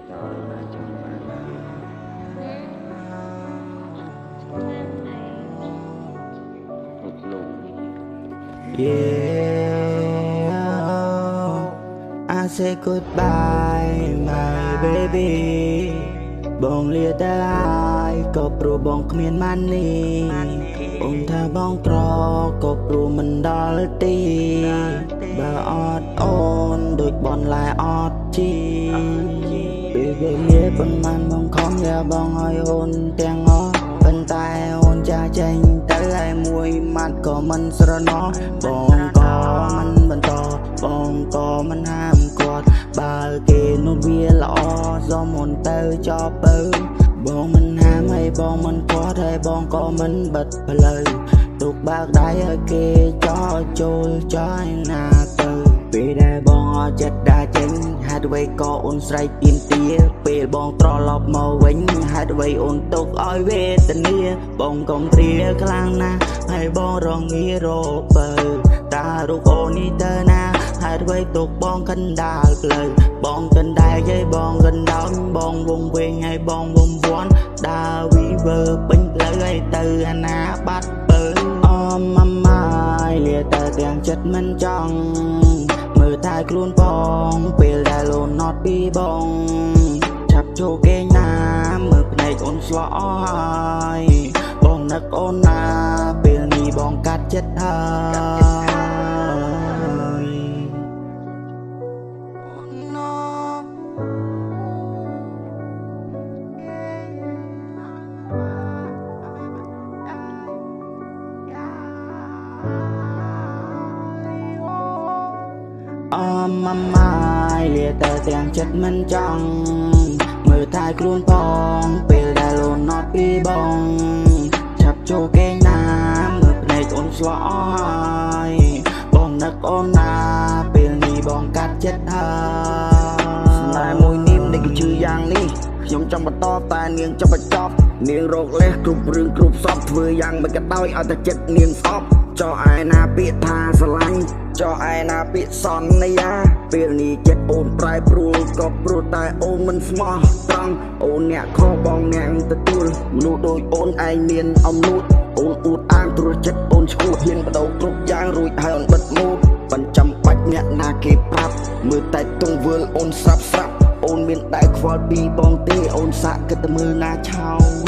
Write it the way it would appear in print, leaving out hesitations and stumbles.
Yeah, I say goodbye, my baby. Bong lia taiก็ព្រោះបងគ្មានម៉ាន់នេះអូនថាបងក្រក៏ព្រោះមិនដល់ទីបើអត់អូនដូចបនឡាយអត់ជីពេលវេលាប៉ុន្មានបងខំយ៉ាបងឲ្យអូនទាំងអស់ប៉ុន្តែអូនចាចេញទៅឲ្យមួយម៉ាត់ក៏មិនស្រណោះបងក៏មិនបន្តបងក៏មិនហាមគាត់បើគេនោះវាល្អសមអូនទៅចប់ទៅបងមិនហាមឲ្យបងមិនគាត់ហើយបងក៏មិនបិទផ្លូវទុកបើកដៃឲ្យគេចោលចូលចោលណាទៅពេលដែលបងអត់ចិត្តដើរចេញហេតុអ្វីក៏អូនស្រែកទៀមទាពេលបងត្រឡប់មកវិញហេតុអ្វីអូនទុកឲ្យវេទនាបងកុំព្រាខ្លាំងណាស់ហើយបងរងារបើតារូបអូននេះទៅណាហេតុអ្វីទុកបងកណ្ដាលផ្លូវបងកណ្ដាលយាយបងកណ្ដោនបងវងវែងហើយបងវំវាន់ដើរវីវើពេញផ្លូវឲ្យទៅអាណាបាត់ពើអមម៉ាយលាទៅទាំងចិត្តមិនចង់មើលតែខ្លួនបងពេលដែលអូនណត់ពីបងឆាប់ចូលគេងណាមើលភ្នែកអូនស្លក់អស់ហើយបងនឹកអូនណាពេលនេះបងកាត់ចិត្តហើយអមម៉ាយលាទៅទាំងចិត្តមិនចង់មើលតែខ្លួនបងពេលដែលអូនណត់ពីបងឆាប់ចូលគេងណាមើលភ្នែកអូនស្លក់អស់ហើយបងនឹកអូនណាពេលនេះបងកាត់ចិត្តហើយតែមួយនាមនេះគឺជឿយ៉ាងនេះខ្ញុំចង់បន្តតែនាងចង់បញ្ចប់នាងរកលេសគ្រប់រឿងគ្រប់សពធ្វើយ៉ាងមិនក៏ដោយឲ្យតែចិត្តនាងស្អប់ចោឯណាពាក្យថាស្រឡាញ់ចោឯណាពាក្យសន្យាពេលនេះចិត្តអូនប្រែប្រួលក៏ព្រោះតែអូនមិនស្មោះត្រង់អូនអ្នកខុសបងអ្នកទទួលមនុស្សដូចអូនឯងមានអំនួតអូនអួតអាងត្រួសចិត្តអូនឈ្មោះហ៊ានបដូរគ្រប់យ៉ាងរួចហើយអូនបិទមូតមិនចាំបាច់អ្នកណាគេប្រាប់មើលតែទង្វើអូនស្រាប់អូនមានតែខ្វល់ពីបងទេអូនសាក់គិតតែមើលណាឆោ